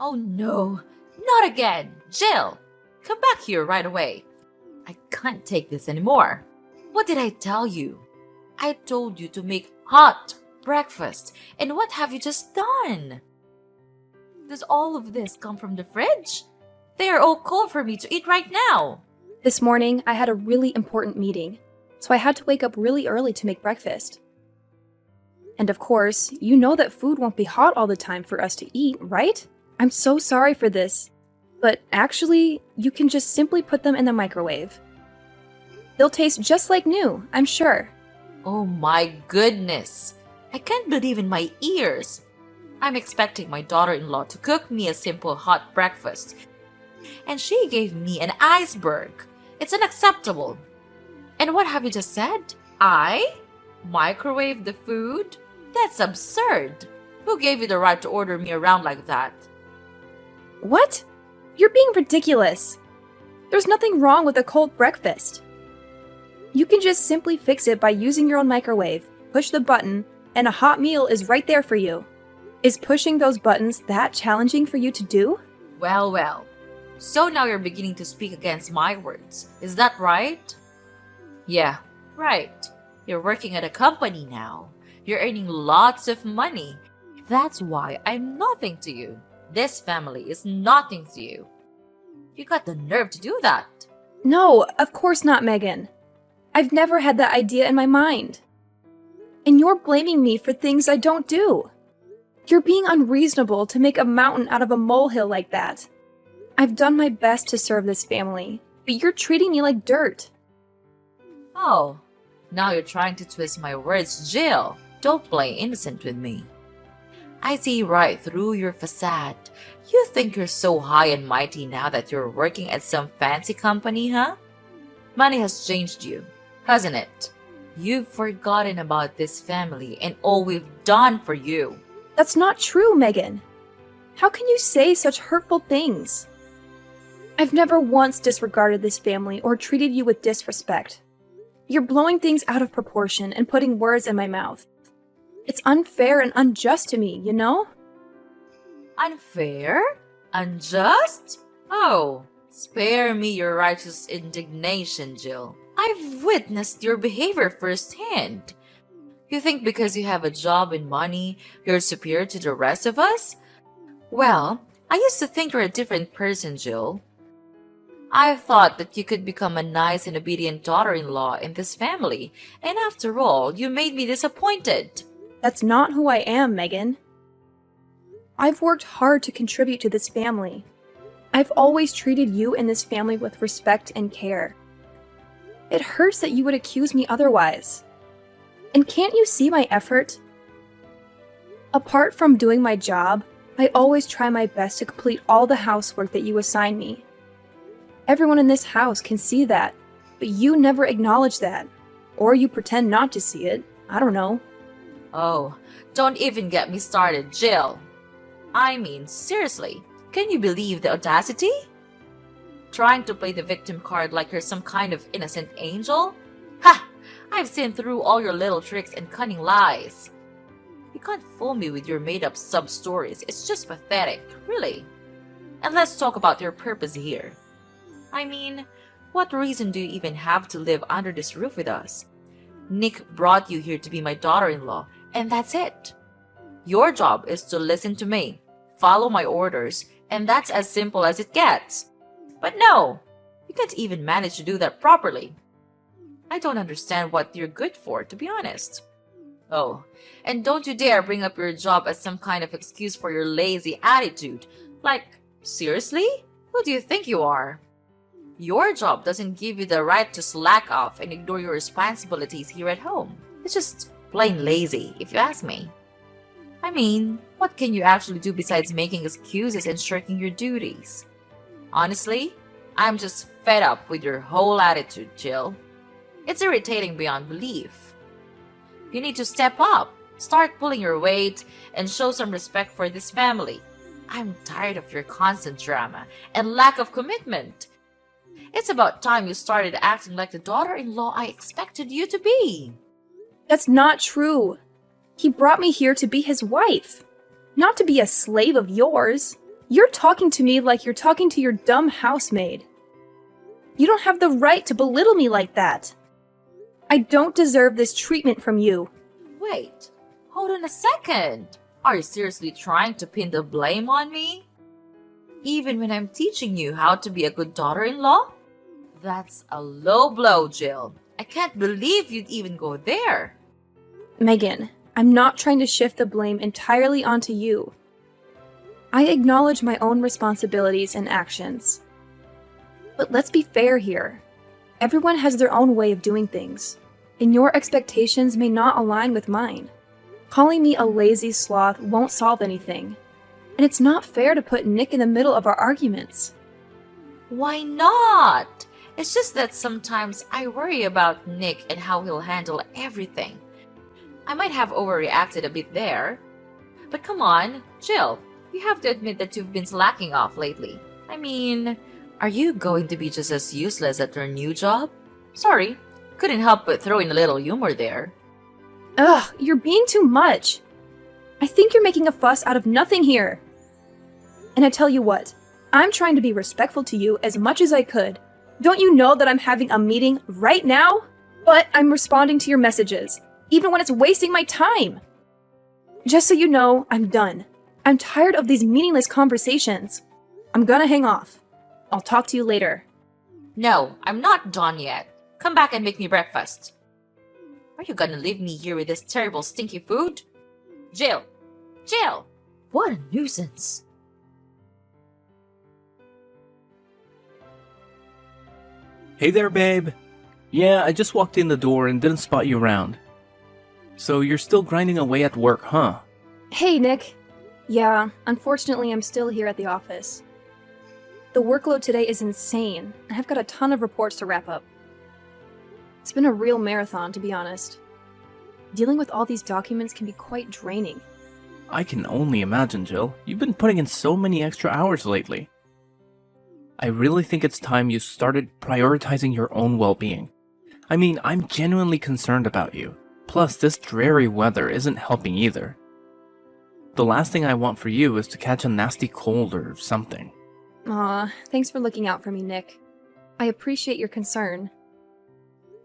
Oh no, not again! Jill, come back here right away. I can't take this anymore. What did I tell you? I told you to make hot breakfast, and what have you just done? Does all of this come from the fridge? They are all cold for me to eat right now. This morning, I had a really important meeting, so I had to wake up really early to make breakfast. And of course, you know that food won't be hot all the time for us to eat, right? I'm so sorry for this, but actually, you can just simply put them in the microwave. They'll taste just like new, I'm sure. Oh my goodness! I can't believe in my ears. I'm expecting my daughter-in-law to cook me a simple hot breakfast, and she gave me an iceberg. It's unacceptable. And what have you just said? I microwave the food? That's absurd. Who gave you the right to order me around like that? What? You're being ridiculous. There's nothing wrong with a cold breakfast. You can just simply fix it by using your own microwave, push the button, and a hot meal is right there for you. Is pushing those buttons that challenging for you to do? Well. So now you're beginning to speak against my words. Is that right? Yeah, right. You're working at a company now. You're earning lots of money. That's why I'm nothing to you. This family is nothing to you. You got the nerve to do that. No, of course not, Megan. I've never had that idea in my mind. And you're blaming me for things I don't do. You're being unreasonable to make a mountain out of a molehill like that. I've done my best to serve this family, but you're treating me like dirt. Oh, now you're trying to twist my words, Jill. Don't play innocent with me. I see right through your facade. You think you're so high and mighty now that you're working at some fancy company, huh? Money has changed you, hasn't it? You've forgotten about this family and all we've done for you. That's not true, Megan. How can you say such hurtful things? I've never once disregarded this family or treated you with disrespect. You're blowing things out of proportion and putting words in my mouth. It's unfair and unjust to me, you know? Unfair? Unjust? Oh, spare me your righteous indignation, Jill. I've witnessed your behavior firsthand. You think because you have a job and money, you're superior to the rest of us? Well, I used to think you're a different person, Jill. I thought that you could become a nice and obedient daughter-in-law in this family, and after all, you made me disappointed. That's not who I am, Megan. I've worked hard to contribute to this family. I've always treated you and this family with respect and care. It hurts that you would accuse me otherwise. And can't you see my effort? Apart from doing my job, I always try my best to complete all the housework that you assign me. Everyone in this house can see that, but you never acknowledge that. Or you pretend not to see it. I don't know. Oh, don't even get me started, Jill. I mean, seriously, can you believe the audacity? Trying to play the victim card like you're some kind of innocent angel? Ha! I've seen through all your little tricks and cunning lies. You can't fool me with your made-up sub-stories. It's just pathetic, really. And let's talk about your purpose here. I mean, what reason do you even have to live under this roof with us? Nick brought you here to be my daughter-in-law, and that's it. Your job is to listen to me, follow my orders, and that's as simple as it gets. But no, you can't even manage to do that properly. I don't understand what you're good for, to be honest. Oh, and don't you dare bring up your job as some kind of excuse for your lazy attitude. Like, seriously? Who do you think you are? Your job doesn't give you the right to slack off and ignore your responsibilities here at home. It's just plain lazy, if you ask me. I mean, what can you actually do besides making excuses and shirking your duties? Honestly, I'm just fed up with your whole attitude, Jill. It's irritating beyond belief. You need to step up, start pulling your weight, and show some respect for this family. I'm tired of your constant drama and lack of commitment. It's about time you started acting like the daughter-in-law I expected you to be. That's not true. He brought me here to be his wife, not to be a slave of yours. You're talking to me like you're talking to your dumb housemaid. You don't have the right to belittle me like that. I don't deserve this treatment from you. Wait, hold on a second. Are you seriously trying to pin the blame on me? Even when I'm teaching you how to be a good daughter-in-law? That's a low blow, Jill. I can't believe you'd even go there. Megan, I'm not trying to shift the blame entirely onto you. I acknowledge my own responsibilities and actions. But let's be fair here. Everyone has their own way of doing things, and your expectations may not align with mine. Calling me a lazy sloth won't solve anything, and it's not fair to put Nick in the middle of our arguments. Why not? It's just that sometimes I worry about Nick and how he'll handle everything. I might have overreacted a bit there. But come on, Jill, you have to admit that you've been slacking off lately. I mean, are you going to be just as useless at your new job? Sorry, couldn't help but throw in a little humor there. Ugh, you're being too much. I think you're making a fuss out of nothing here. And I tell you what, I'm trying to be respectful to you as much as I could. Don't you know that I'm having a meeting right now? But I'm responding to your messages, even when it's wasting my time. Just so you know, I'm done. I'm tired of these meaningless conversations. I'm gonna hang off. I'll talk to you later. No, I'm not done yet. Come back and make me breakfast. Are you gonna leave me here with this terrible stinky food? Jill! Jill! What a nuisance. Hey there, babe. Yeah, I just walked in the door and didn't spot you around. So you're still grinding away at work, huh? Hey, Nick. Yeah, unfortunately, I'm still here at the office. The workload today is insane, and I've got a ton of reports to wrap up. It's been a real marathon, to be honest. Dealing with all these documents can be quite draining. I can only imagine, Jill. You've been putting in so many extra hours lately. I really think it's time you started prioritizing your own well-being. I mean, I'm genuinely concerned about you. Plus, this dreary weather isn't helping either. The last thing I want for you is to catch a nasty cold or something. Aw, thanks for looking out for me, Nick. I appreciate your concern.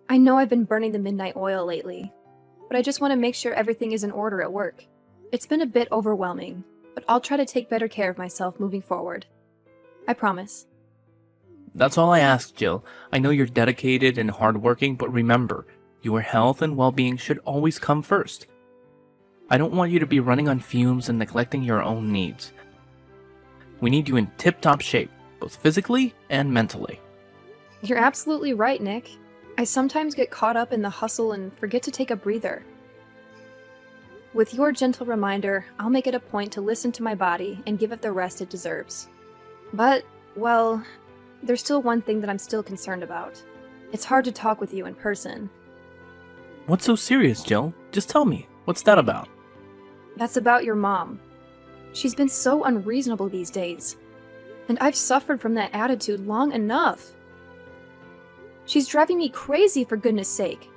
I know I've been burning the midnight oil lately, but I just want to make sure everything is in order at work. It's been a bit overwhelming, but I'll try to take better care of myself moving forward. I promise. That's all I ask, Jill. I know you're dedicated and hardworking, but remember, your health and well-being should always come first. I don't want you to be running on fumes and neglecting your own needs. We need you in tip-top shape, both physically and mentally. You're absolutely right, Nick. I sometimes get caught up in the hustle and forget to take a breather. With your gentle reminder, I'll make it a point to listen to my body and give it the rest it deserves. But, well, there's still one thing that I'm still concerned about. It's hard to talk with you in person. What's so serious, Jill? Just tell me. What's that about? That's about your mom. She's been so unreasonable these days. And I've suffered from that attitude long enough. She's driving me crazy, for goodness sake.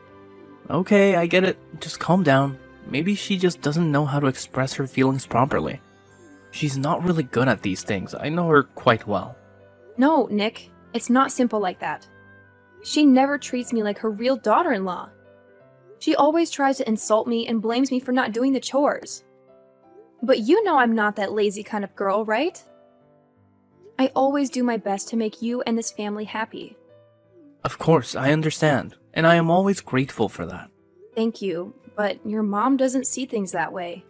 Okay, I get it. Just calm down. Maybe she just doesn't know how to express her feelings properly. She's not really good at these things. I know her quite well. No, Nick. It's not simple like that. She never treats me like her real daughter-in-law. She always tries to insult me and blames me for not doing the chores. But you know I'm not that lazy kind of girl, right? I always do my best to make you and this family happy. Of course, I understand, and I am always grateful for that. Thank you, but your mom doesn't see things that way.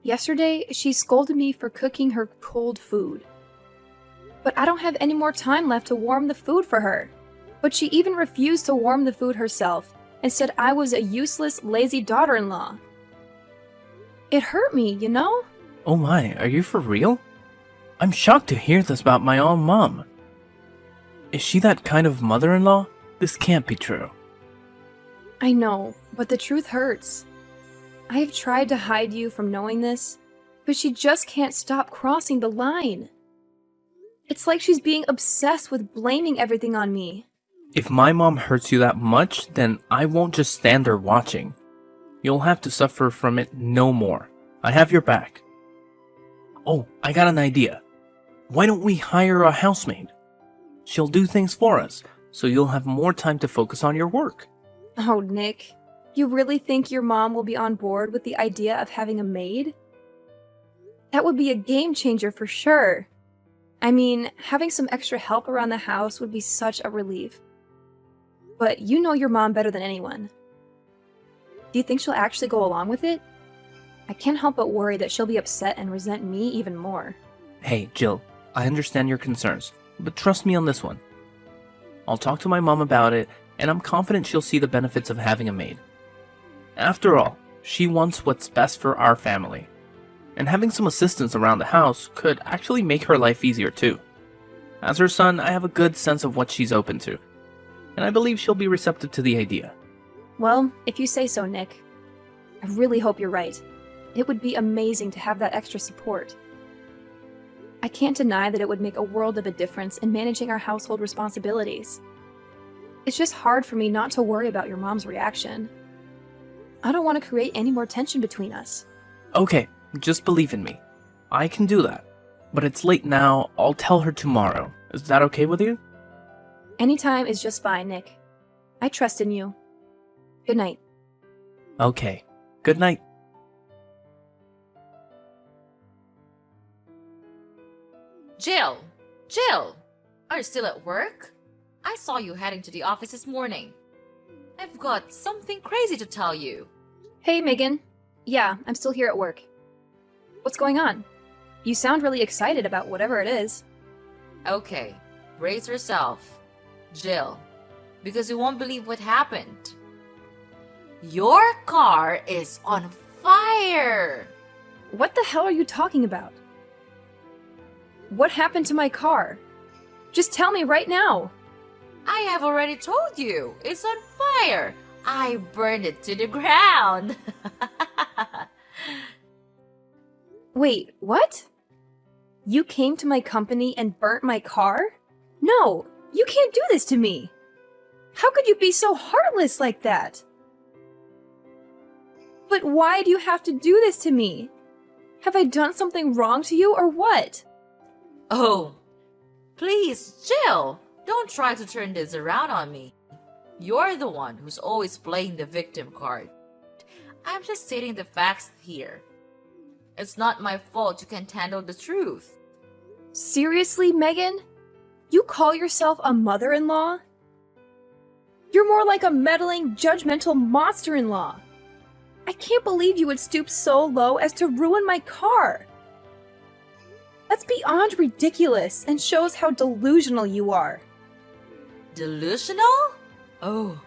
Yesterday, she scolded me for cooking her cold food. But I don't have any more time left to warm the food for her. But she even refused to warm the food herself and said I was a useless, lazy daughter-in-law. It hurt me, you know? Oh my, are you for real? I'm shocked to hear this about my own mom. Is she that kind of mother-in-law? This can't be true. I know, but the truth hurts. I have tried to hide you from knowing this, but she just can't stop crossing the line. It's like she's being obsessed with blaming everything on me. If my mom hurts you that much, then I won't just stand there watching. You'll have to suffer from it no more. I have your back. Oh, I got an idea. Why don't we hire a housemaid? She'll do things for us, so you'll have more time to focus on your work. Oh, Nick, you really think your mom will be on board with the idea of having a maid? That would be a game changer for sure. I mean, having some extra help around the house would be such a relief. But you know your mom better than anyone. Do you think she'll actually go along with it? I can't help but worry that she'll be upset and resent me even more. Hey, Jill, I understand your concerns, but trust me on this one. I'll talk to my mom about it, and I'm confident she'll see the benefits of having a maid. After all, she wants what's best for our family. And having some assistance around the house could actually make her life easier too. As her son, I have a good sense of what she's open to, and I believe she'll be receptive to the idea. Well, if you say so, Nick. I really hope you're right. It would be amazing to have that extra support. I can't deny that it would make a world of a difference in managing our household responsibilities. It's just hard for me not to worry about your mom's reaction. I don't want to create any more tension between us. Okay, just believe in me. I can do that. But it's late now, I'll tell her tomorrow. Is that okay with you? Anytime is just fine, Nick. I trust in you. Good night. Okay, good night. Jill! Jill! Are you still at work? I saw you heading to the office this morning. I've got something crazy to tell you. Hey, Megan. Yeah, I'm still here at work. What's going on? You sound really excited about whatever it is. Okay, brace yourself, Jill, because you won't believe what happened. Your car is on fire! What the hell are you talking about? What happened to my car? Just tell me right now. I have already told you, it's on fire. I burned it to the ground. Wait, what? You came to my company and burnt my car? No, you can't do this to me. How could you be so heartless like that? But why do you have to do this to me? Have I done something wrong to you or what? Oh, please, Jill, don't try to turn this around on me. You're the one who's always playing the victim card. I'm just stating the facts here. It's not my fault you can't handle the truth. Seriously, Megan? You call yourself a mother-in-law? You're more like a meddling, judgmental monster-in-law. I can't believe you would stoop so low as to ruin my car. That's beyond ridiculous and shows how delusional you are. Delusional? Oh,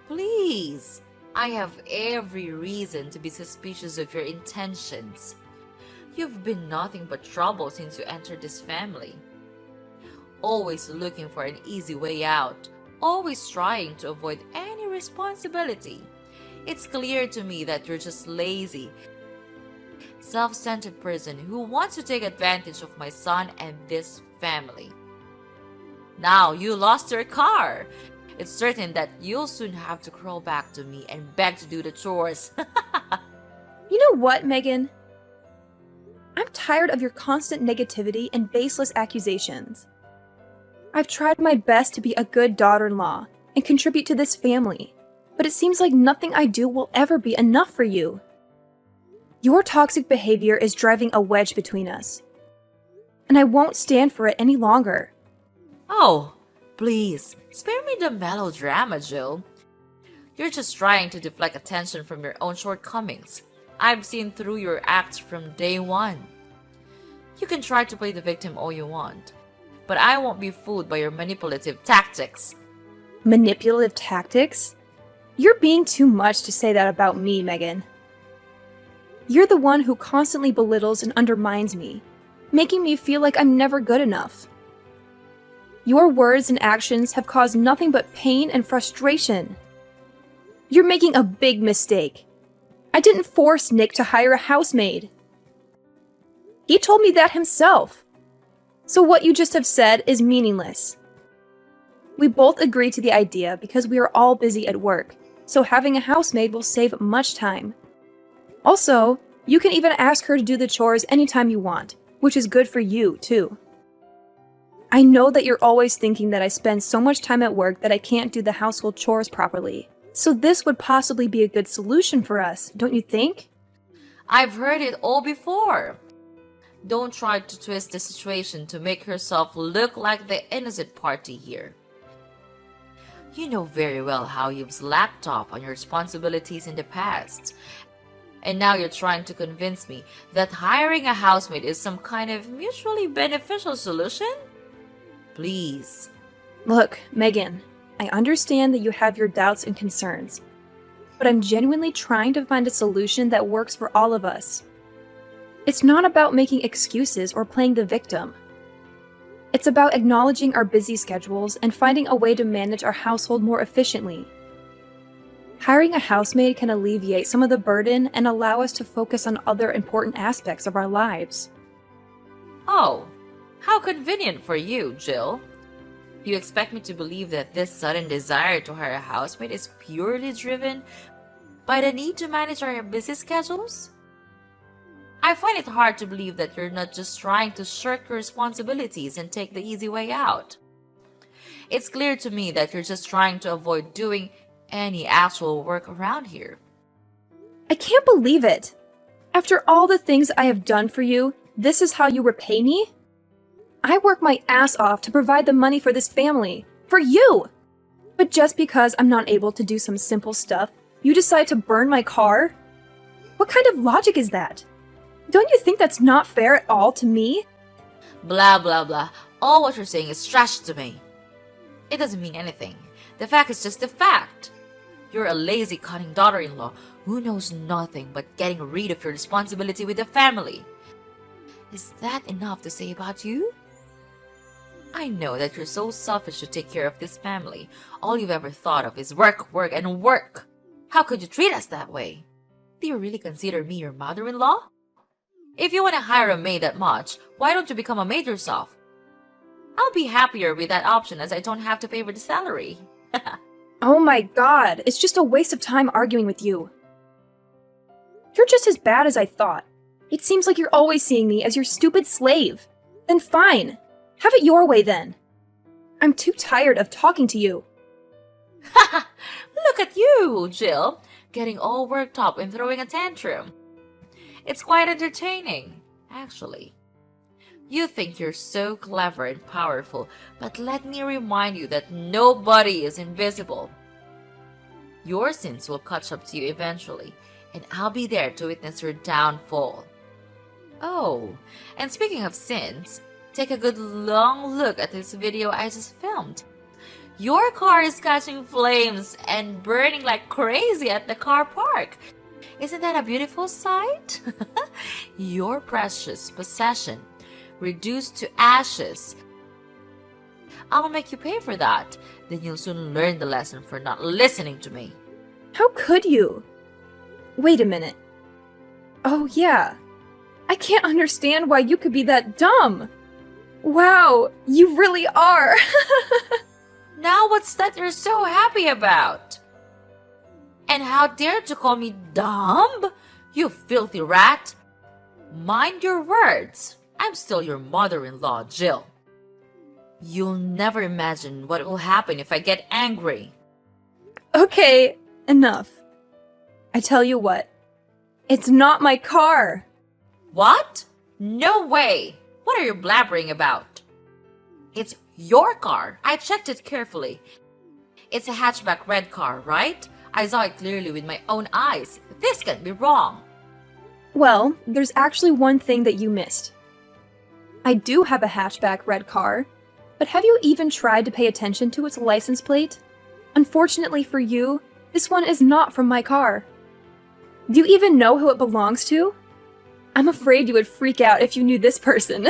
please. I have every reason to be suspicious of your intentions. You've been nothing but trouble since you entered this family. Always looking for an easy way out, always trying to avoid any responsibility. It's clear to me that you're just lazy, self-centered person who wants to take advantage of my son and this family. Now you lost your car. It's certain that you'll soon have to crawl back to me and beg to do the chores. You know what, Megan? I'm tired of your constant negativity and baseless accusations. I've tried my best to be a good daughter-in-law and contribute to this family, but it seems like nothing I do will ever be enough for you. Your toxic behavior is driving a wedge between us, and I won't stand for it any longer. Oh, please, spare me the melodrama, Jill. You're just trying to deflect attention from your own shortcomings. I've seen through your acts from day one. You can try to play the victim all you want, but I won't be fooled by your manipulative tactics. Manipulative tactics? You're being too much to say that about me, Megan. You're the one who constantly belittles and undermines me, making me feel like I'm never good enough. Your words and actions have caused nothing but pain and frustration. You're making a big mistake. I didn't force Nick to hire a housemaid. He told me that himself. So what you just have said is meaningless. We both agree to the idea because we are all busy at work, so having a housemaid will save much time. Also, you can even ask her to do the chores anytime you want, which is good for you, too. I know that you're always thinking that I spend so much time at work that I can't do the household chores properly. So this would possibly be a good solution for us, don't you think? I've heard it all before. Don't try to twist the situation to make yourself look like the innocent party here. You know very well how you've slacked off on your responsibilities in the past. And now you're trying to convince me that hiring a housemaid is some kind of mutually beneficial solution? Please. Look, Megan, I understand that you have your doubts and concerns, but I'm genuinely trying to find a solution that works for all of us. It's not about making excuses or playing the victim. It's about acknowledging our busy schedules and finding a way to manage our household more efficiently. Hiring a housemaid can alleviate some of the burden and allow us to focus on other important aspects of our lives. Oh, how convenient for you, Jill. You expect me to believe that this sudden desire to hire a housemaid is purely driven by the need to manage our busy schedules? I find it hard to believe that you're not just trying to shirk your responsibilities and take the easy way out. It's clear to me that you're just trying to avoid doing any actual work around here. I can't believe it! After all the things I have done for you, this is how you repay me? I work my ass off to provide the money for this family. For you! But just because I'm not able to do some simple stuff, you decide to burn my car? What kind of logic is that? Don't you think that's not fair at all to me? Blah blah blah. All what you're saying is trash to me. It doesn't mean anything. The fact is just the fact. You're a lazy, cunning daughter-in-law who knows nothing but getting rid of your responsibility with the family. Is that enough to say about you? I know that you're so selfish to take care of this family. All you've ever thought of is work, work, and work. How could you treat us that way? Do you really consider me your mother-in-law? If you want to hire a maid that much, why don't you become a maid yourself? I'll be happier with that option as I don't have to pay for the salary. Oh my god, it's just a waste of time arguing with you. You're just as bad as I thought. It seems like you're always seeing me as your stupid slave. Then fine. Have it your way then. I'm too tired of talking to you. Look at you, Jill, getting all worked up and throwing a tantrum. It's quite entertaining, actually. You think you're so clever and powerful, but let me remind you that nobody is invisible. Your sins will catch up to you eventually, and I'll be there to witness your downfall. Oh, and speaking of sins, take a good long look at this video I just filmed. Your car is catching flames and burning like crazy at the car park. Isn't that a beautiful sight? Your precious possession reduced to ashes. I'll make you pay for that. Then you'll soon learn the lesson for not listening to me. How could you? Wait a minute. Oh yeah. I can't understand why you could be that dumb. Wow, you really are. Now what's that you're so happy about? And how dare to call me dumb? You filthy rat. Mind your words. I'm still your mother-in-law, Jill. You'll never imagine what will happen if I get angry. Okay, enough. I tell you what. It's not my car. What? No way. What are you blabbering about? It's your car. I checked it carefully. It's a hatchback red car, right? I saw it clearly with my own eyes. This can't be wrong. Well, there's actually one thing that you missed. I do have a hatchback red car, but have you even tried to pay attention to its license plate? Unfortunately for you, this one is not from my car. Do you even know who it belongs to? I'm afraid you would freak out if you knew this person.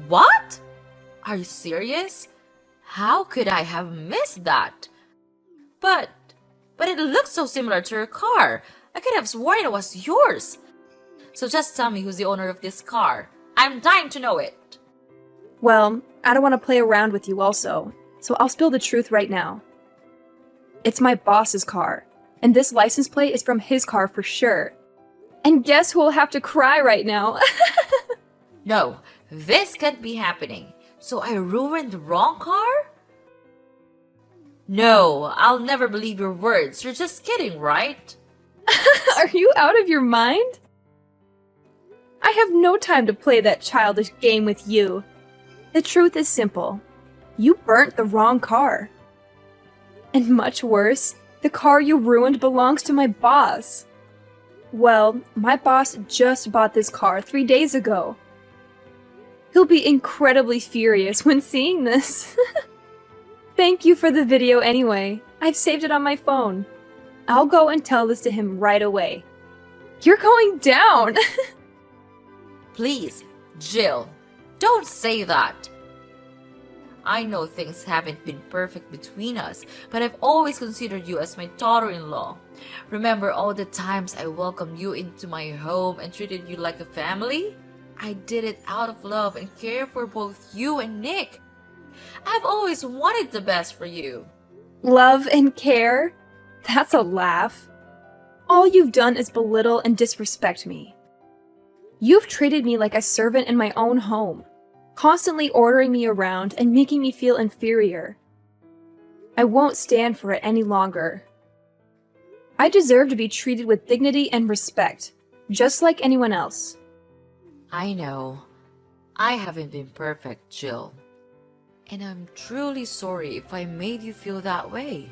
What? Are you serious? How could I have missed that? But it looks so similar to your car. I could have sworn it was yours. So just tell me who's the owner of this car. I'm dying to know it. Well, I don't want to play around with you also, so I'll spill the truth right now. It's my boss's car, and this license plate is from his car for sure. And guess who will have to cry right now? No, this can't be happening. So I ruined the wrong car? No, I'll never believe your words. You're just kidding, right? Are you out of your mind? I have no time to play that childish game with you. The truth is simple. You burnt the wrong car. And much worse, the car you ruined belongs to my boss. Well, my boss just bought this car 3 days ago. He'll be incredibly furious when seeing this. Thank you for the video anyway. I've saved it on my phone. I'll go and tell this to him right away. You're going down! Please, Jill, don't say that. I know things haven't been perfect between us, but I've always considered you as my daughter-in-law. Remember all the times I welcomed you into my home and treated you like a family? I did it out of love and care for both you and Nick. I've always wanted the best for you. Love and care? That's a laugh. All you've done is belittle and disrespect me. You've treated me like a servant in my own home, constantly ordering me around and making me feel inferior. I won't stand for it any longer. I deserve to be treated with dignity and respect, just like anyone else. I know. I haven't been perfect, Jill. And I'm truly sorry if I made you feel that way.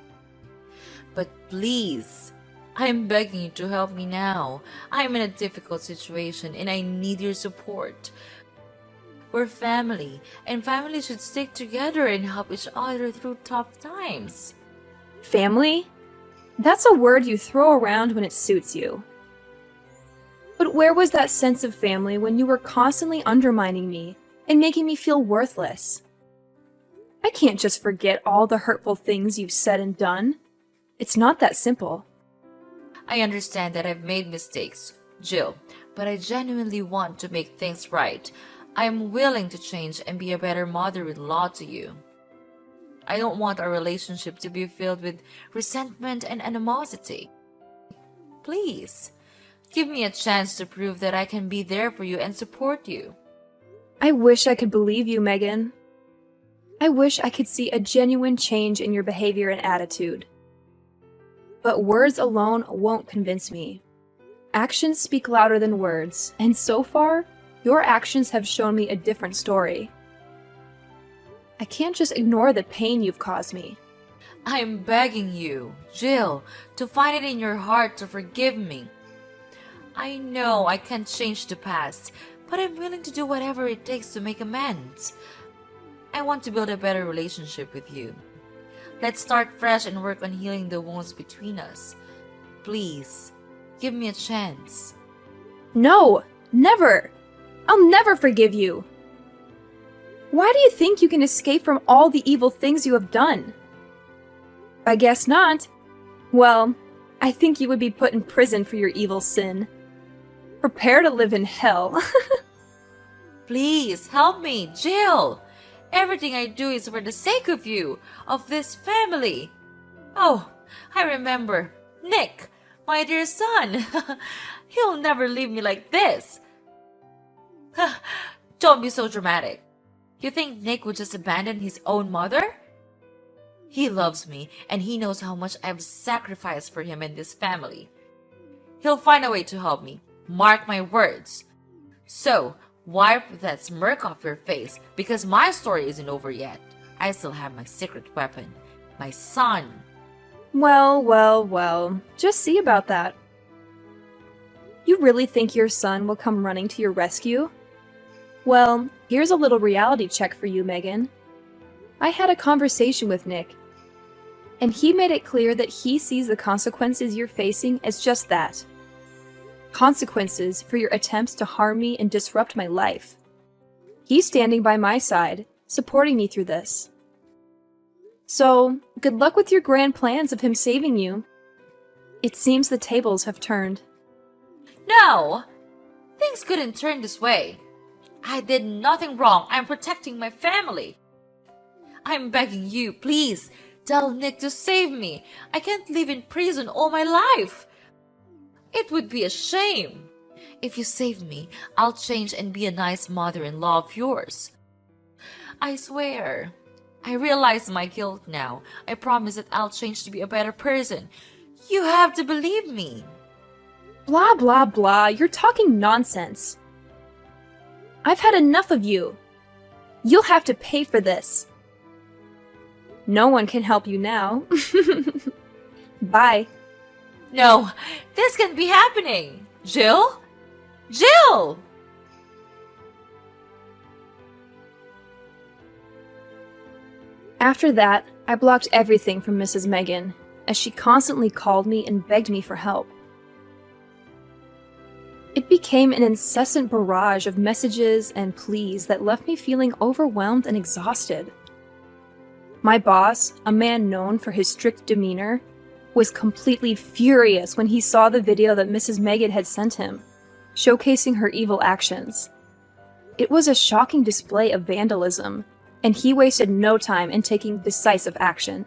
But please, I'm begging you to help me now. I'm in a difficult situation and I need your support. We're family, and family should stick together and help each other through tough times. Family? That's a word you throw around when it suits you. But where was that sense of family when you were constantly undermining me and making me feel worthless? I can't just forget all the hurtful things you've said and done. It's not that simple. I understand that I've made mistakes, Jill, but I genuinely want to make things right. I'm willing to change and be a better mother-in-law to you. I don't want our relationship to be filled with resentment and animosity. Please, give me a chance to prove that I can be there for you and support you. I wish I could believe you, Megan. I wish I could see a genuine change in your behavior and attitude. But words alone won't convince me. Actions speak louder than words, and so far, your actions have shown me a different story. I can't just ignore the pain you've caused me. I'm begging you, Jill, to find it in your heart to forgive me. I know I can't change the past, but I'm willing to do whatever it takes to make amends. I want to build a better relationship with you. Let's start fresh and work on healing the wounds between us. Please, give me a chance. No, never! I'll never forgive you! Why do you think you can escape from all the evil things you have done? I guess not. Well, I think you would be put in prison for your evil sin. Prepare to live in hell. Please, help me, Jill! Everything I do is for the sake of you, of this family. Oh, I remember. Nick, my dear son. He'll never leave me like this. Don't be so dramatic. You think Nick would just abandon his own mother? He loves me, and he knows how much I've sacrificed for him and this family. He'll find a way to help me. Mark my words. So, wipe that smirk off your face, because my story isn't over yet. I still have my secret weapon, my son. Well. Just see about that. You really think your son will come running to your rescue? Well, here's a little reality check for you, Megan. I had a conversation with Nick, and he made it clear that he sees the consequences you're facing as just that. Consequences for your attempts to harm me and disrupt my life. He's standing by my side, supporting me through this. So, good luck with your grand plans of him saving you. It seems the tables have turned. No! Things couldn't turn this way. I did nothing wrong. I'm protecting my family. I'm begging you, please, tell Nick to save me. I can't live in prison all my life. It would be a shame. If you save me, I'll change and be a nice mother-in-law of yours. I swear. I realize my guilt now. I promise that I'll change to be a better person. You have to believe me. Blah, blah, blah. You're talking nonsense. I've had enough of you. You'll have to pay for this. No one can help you now. Bye. No, this can't be happening. Jill? Jill! After that, I blocked everything from Mrs. Megan, as she constantly called me and begged me for help. It became an incessant barrage of messages and pleas that left me feeling overwhelmed and exhausted. My boss, a man known for his strict demeanor, was completely furious when he saw the video that Mrs. Megan had sent him, showcasing her evil actions. It was a shocking display of vandalism, and he wasted no time in taking decisive action.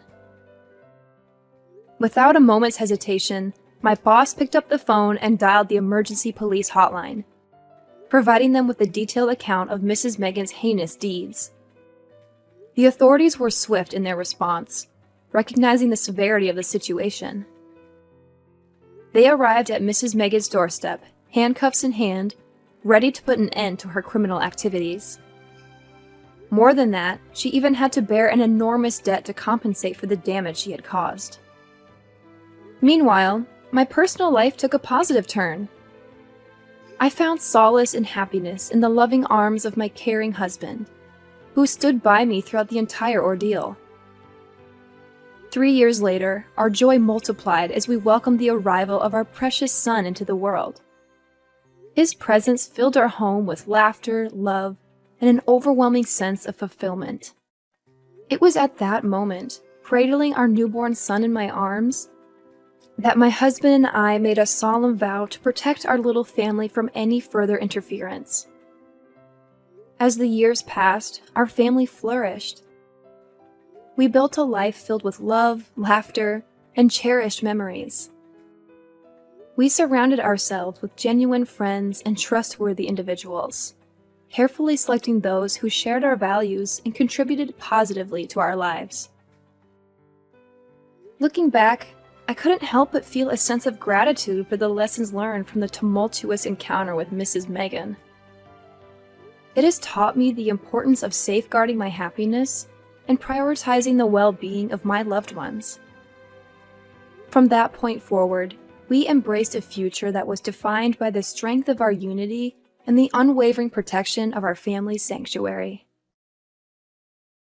Without a moment's hesitation, my boss picked up the phone and dialed the emergency police hotline, providing them with a detailed account of Mrs. Megan's heinous deeds. The authorities were swift in their response, recognizing the severity of the situation. They arrived at Mrs. Megan's doorstep, handcuffs in hand, ready to put an end to her criminal activities. More than that, she even had to bear an enormous debt to compensate for the damage she had caused. Meanwhile, my personal life took a positive turn. I found solace and happiness in the loving arms of my caring husband, who stood by me throughout the entire ordeal. 3 years later, our joy multiplied as we welcomed the arrival of our precious son into the world. His presence filled our home with laughter, love, and an overwhelming sense of fulfillment. It was at that moment, cradling our newborn son in my arms, that my husband and I made a solemn vow to protect our little family from any further interference. As the years passed, our family flourished. We built a life filled with love, laughter, and cherished memories. We surrounded ourselves with genuine friends and trustworthy individuals, carefully selecting those who shared our values and contributed positively to our lives. Looking back, I couldn't help but feel a sense of gratitude for the lessons learned from the tumultuous encounter with Mrs. Megan. It has taught me the importance of safeguarding my happiness and prioritizing the well-being of my loved ones. From that point forward, we embraced a future that was defined by the strength of our unity and the unwavering protection of our family's sanctuary.